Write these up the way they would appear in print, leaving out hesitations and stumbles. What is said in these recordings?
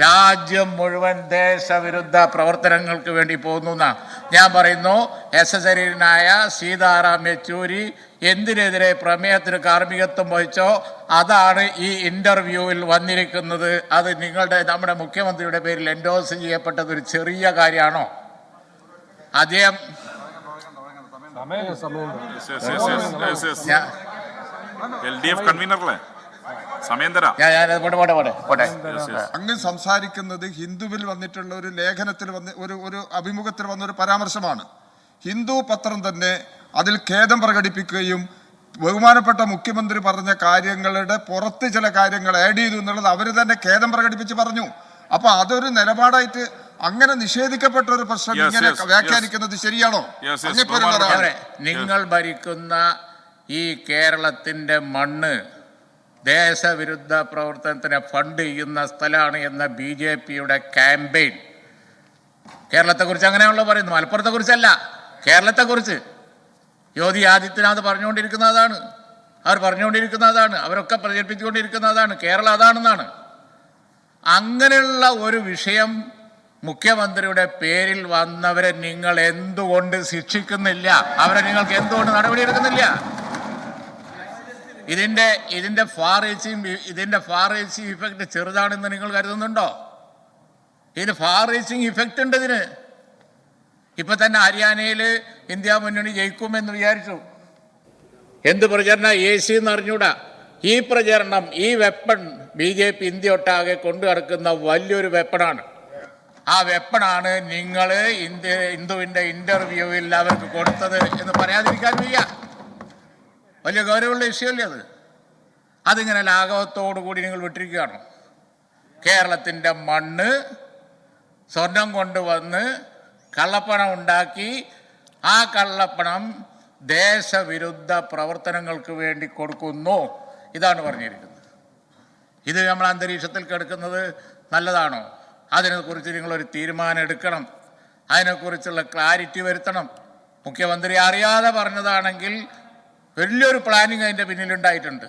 രാജ്യം മുഴുവൻ ദേശവിരുദ്ധ പ്രവർത്തനങ്ങൾക്ക് വേണ്ടി പോകുന്നു. ഞാൻ പറയുന്നു, എസസരീനായ സീതാറാം യെച്ചൂരി എന്തിനെതിരെ പ്രമേയത്തിന് കാർമ്മികത്വം വഹിച്ചോ അതാണ് ഈ ഇന്റർവ്യൂവിൽ വന്നിരിക്കുന്നത്. അത് നമ്മുടെ മുഖ്യമന്ത്രിയുടെ പേരിൽ എൻഡോസ് ചെയ്യപ്പെട്ടത് ഒരു ചെറിയ കാര്യമാണോ? അദ്ദേഹം അങ്ങ് സംസാരിക്കുന്നത് ഹിന്ദുവിൽ വന്നിട്ടുള്ള ഒരു ലേഖനത്തിൽ ഒരു അഭിമുഖത്തിൽ വന്ന ഒരു പരാമർശമാണ്. ഹിന്ദു പത്രം തന്നെ അതിൽ ഖേദം പ്രകടിപ്പിക്കുകയും ബഹുമാനപ്പെട്ട മുഖ്യമന്ത്രി പറഞ്ഞ കാര്യങ്ങളുടെ പുറത്ത് ചില കാര്യങ്ങൾ ആഡ് ചെയ്തു എന്നുള്ളത് അവർ തന്നെ ഖേദം പ്രകടിപ്പിച്ച് പറഞ്ഞു. അപ്പൊ അതൊരു നിലപാടായിട്ട് അങ്ങനെ നിഷേധിക്കപ്പെട്ട ഒരു പ്രശ്നം ഇങ്ങനെ വ്യാഖ്യാനിക്കുന്നത് ശരിയാണോ? നിങ്ങൾ ഭരിക്കുന്ന ഈ കേരളത്തിന്റെ മണ്ണ് ദേശവിരുദ്ധ പ്രവർത്തനത്തിന് ഫണ്ട് ചെയ്യുന്ന സ്ഥലമാണ് എന്ന BJPയുടെ ക്യാമ്പയിൻ കേരളത്തെക്കുറിച്ച് അങ്ങനെയുള്ള പറയുന്നു. മലപ്പുറത്തെ കുറിച്ചല്ല, കേരളത്തെക്കുറിച്ച് യോഗി ആദിത്യനാഥ് പറഞ്ഞുകൊണ്ടിരിക്കുന്നതാണ്, അവരൊക്കെ പ്രചരിപ്പിച്ചുകൊണ്ടിരിക്കുന്നതാണ്. കേരളം അതാണെന്നാണ്. അങ്ങനെയുള്ള ഒരു വിഷയം മുഖ്യമന്ത്രിയുടെ പേരിൽ വന്നവരെ നിങ്ങൾ എന്തുകൊണ്ട് ശിക്ഷിക്കുന്നില്ല? അവരെ നിങ്ങൾക്ക് എന്തുകൊണ്ട് നടപടിയെടുക്കുന്നില്ല? ഇതിന്റെ ഫാർ റീച്ചിങ് ഇഫക്റ്റ് ചെറുതാണെന്ന് നിങ്ങൾ കരുതുന്നുണ്ടോ? ഇതിന് ഫാർ റീച്ചിങ് ഇഫക്റ്റ് ഉണ്ട്. ഇതിന് ഇപ്പൊ തന്നെ ഹരിയാനയിൽ ഇന്ത്യ മുന്നണി ജയിക്കുമെന്ന് വിചാരിച്ചു. എന്ത് പ്രചരണം? AC എന്ന് അറിഞ്ഞൂടാ. ഈ പ്രചരണം, ഈ വെപ്പൺ BJP ഇന്ത്യ ഒട്ടാകെ കൊണ്ടു നടക്കുന്ന വലിയൊരു വെപ്പണാണ്. ആ വെപ്പണാണ് നിങ്ങൾ ഹിന്ദുവിന്റെ ഇന്റർവ്യൂവിൽ അവർക്ക് കൊടുത്തത് എന്ന് പറയാതിരിക്കാൻ വയ്യ. വലിയ ഗൗരവമുള്ള വിഷയമല്ലേ അത്? അതിങ്ങനെ ലാഘവത്തോടു കൂടി നിങ്ങൾ വിട്ടിരിക്കുകയാണോ? കേരളത്തിൻ്റെ മണ്ണ് സ്വർണം കൊണ്ടുവന്ന് കള്ളപ്പണം ഉണ്ടാക്കി ആ കള്ളപ്പണം ദേശവിരുദ്ധ പ്രവർത്തനങ്ങൾക്ക് വേണ്ടി കൊടുക്കുന്നു. ഇതാണ് പറഞ്ഞിരിക്കുന്നത്. ഇത് നമ്മൾ അന്തരീക്ഷത്തിൽ കിടക്കുന്നത് നല്ലതാണോ? അതിനെക്കുറിച്ച് നിങ്ങളൊരു തീരുമാനം എടുക്കണം. അതിനെക്കുറിച്ചുള്ള ക്ലാരിറ്റി വരുത്തണം. മുഖ്യമന്ത്രി അറിയാതെ പറഞ്ഞതാണെങ്കിൽ വലിയൊരു പ്ലാനിങ് അതിൻ്റെ പിന്നിലുണ്ടായിട്ടുണ്ട്.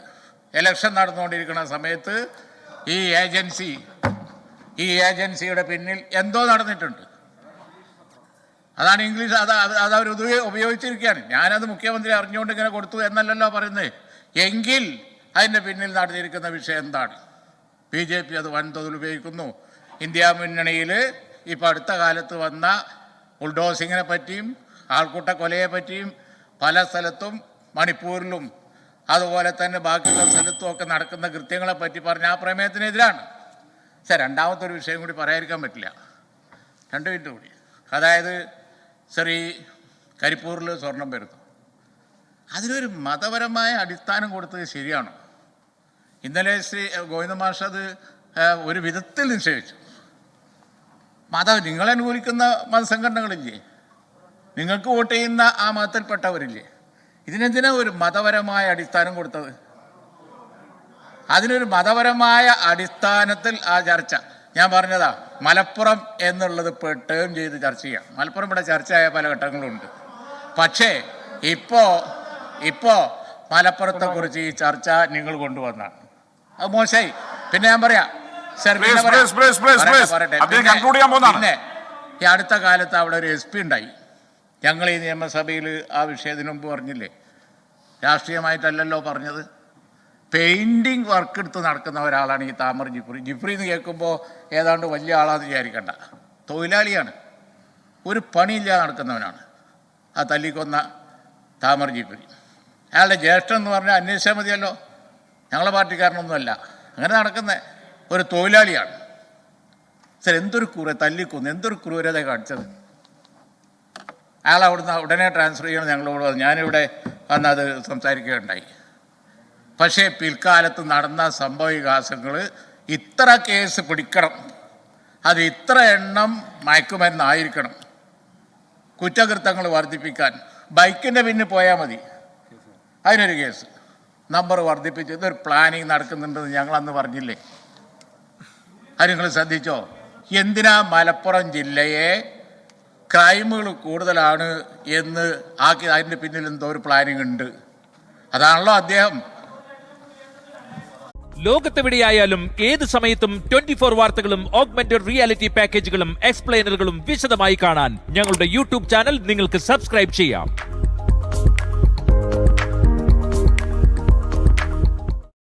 ഇലക്ഷൻ നടന്നുകൊണ്ടിരിക്കുന്ന സമയത്ത് ഈ ഏജൻസിയുടെ പിന്നിൽ എന്തോ നടന്നിട്ടുണ്ട്. അതാണ് ഇംഗ്ലീഷ്, അതവർ ഉപയോഗിച്ചിരിക്കുകയാണ്. ഞാനത് മുഖ്യമന്ത്രി അറിഞ്ഞുകൊണ്ട് ഇങ്ങനെ കൊടുത്തു എന്നല്ലല്ലോ പറയുന്നത്. എങ്കിൽ അതിൻ്റെ പിന്നിൽ നടന്നിരിക്കുന്ന വിഷയം എന്താണ്? BJP അത് വൻതോതിൽ ഉപയോഗിക്കുന്നു. ഇന്ത്യ മുന്നണിയിൽ ഇപ്പോൾ അടുത്ത കാലത്ത് വന്ന ബുൾഡോസിങ്ങിനെ പറ്റിയും ആൾക്കൂട്ട കൊലയെ പറ്റിയും പല സ്ഥലത്തും മണിപ്പൂരിലും അതുപോലെ തന്നെ ബാക്കിയുള്ള സ്ഥലത്തും ഒക്കെ നടക്കുന്ന കൃത്യങ്ങളെ പറ്റി പറഞ്ഞ ആ പ്രമേയത്തിനെതിരാണ്. രണ്ടാമത്തെ ഒരു വിഷയം കൂടി പറയാതിരിക്കാൻ പറ്റില്ല. 2 മിനിറ്റ് കൂടി. അതായത് കരിപ്പൂരിൽ സ്വർണം വരുന്നു. അതിനൊരു മതപരമായ അടിസ്ഥാനം കൊടുത്തത് ശരിയാണോ? ഇന്നലെ ഗോവിന്ദ മാഷ് അത് ഒരു വിധത്തിൽ നിഷേധിച്ചു. നിങ്ങളനുകൂലിക്കുന്ന മതസംഘടനകളില്ലേ? നിങ്ങൾക്ക് വോട്ട് ചെയ്യുന്ന ആ മതത്തിൽപ്പെട്ടവരില്ലേ? ഇതിനെന്തിനാ ഒരു മതപരമായ അടിസ്ഥാനം കൊടുത്തത്? അതിനൊരു മതപരമായ അടിസ്ഥാനത്തിൽ ആ ചർച്ച ഞാൻ പറഞ്ഞതാ. മലപ്പുറം എന്നുള്ളത് ഇപ്പോൾ ടേം ചെയ്ത് ചർച്ച ചെയ്യാം. മലപ്പുറം ഇവിടെ ചർച്ചയായ പല ഘട്ടങ്ങളുണ്ട്. പക്ഷേ ഇപ്പോ മലപ്പുറത്തെക്കുറിച്ച് ഈ ചർച്ച നിങ്ങൾ കൊണ്ടുവന്നാണ്. അത് മോശമായി. പിന്നെ ഞാൻ പറയാം പിന്നെ ഈ അടുത്ത കാലത്ത് അവിടെ ഒരു SP ഉണ്ടായി. ഞങ്ങൾ ഈ നിയമസഭയിൽ ആ വിഷയത്തിന് മുമ്പ് പറഞ്ഞില്ലേ? രാഷ്ട്രീയമായിട്ടല്ലല്ലോ പറഞ്ഞത്. പെയിൻറ്റിങ് വർക്ക് എടുത്ത് നടക്കുന്ന ഒരാളാണ് ഈ താമർ ജിഫ്രി എന്ന് കേൾക്കുമ്പോൾ ഏതാണ്ട് വലിയ ആളാന്ന് വിചാരിക്കണ്ട. തൊഴിലാളിയാണ്, ഒരു പണിയില്ലാതെ നടക്കുന്നവനാണ് ആ തല്ലിക്കൊന്ന താമർ ജിഫ്രി. അയാളുടെ ജ്യേഷ്ഠൻ എന്ന് പറഞ്ഞാൽ അന്വേഷിച്ചാൽ മതിയല്ലോ. ഞങ്ങളെ പാർട്ടിക്കാരനൊന്നുമല്ല, അങ്ങനെ നടക്കുന്ന ഒരു തൊഴിലാളിയാണ്. എന്തൊരു ക്രൂരത കാണിച്ചത്. അയാൾ അവിടുന്ന് ഉടനെ ട്രാൻസ്ഫർ ചെയ്യണം ഞങ്ങളോട് വന്നു. ഞാനിവിടെ വന്നത് സംസാരിക്കുകയുണ്ടായി. പക്ഷേ പിൽക്കാലത്ത് നടന്ന സംഭവവികാസങ്ങൾ ഇത്ര കേസ് പിടിക്കണം, അത് ഇത്ര എണ്ണം മയക്കുമരുന്നായിരിക്കണം, കുറ്റകൃത്യങ്ങൾ വർദ്ധിപ്പിക്കാൻ ബൈക്കിൻ്റെ പിന്നിൽ പോയാൽ മതി, അതിനൊരു കേസ് നമ്പർ വർദ്ധിപ്പിച്ച് ഇതൊരു പ്ലാനിങ് നടക്കുന്നുണ്ടെന്ന് ഞങ്ങളന്ന് പറഞ്ഞില്ലേ? അത് നിങ്ങൾ ശ്രദ്ധിച്ചോ? എന്തിനാ മലപ്പുറം ജില്ലയെ ക്രൈമുകൾ കൂടുതലാണ് എന്ന് ആക്കി? അതിൻ്റെ പിന്നിൽ എന്തോ ഒരു പ്ലാനിങ് ഉണ്ട്. അതാണല്ലോ അദ്ദേഹം ലോകത്തെവിടെയായാലും ഏത് സമയത്തും 24 വാർത്തകളും ഓഗ്മെന്റഡ് റിയാലിറ്റി പാക്കേജുകളും എക്സ്പ്ലെയിനറുകളും വിശദമായി കാണാൻ ഞങ്ങളുടെ യൂട്യൂബ് ചാനൽ നിങ്ങൾക്ക് സബ്സ്ക്രൈബ് ചെയ്യാം.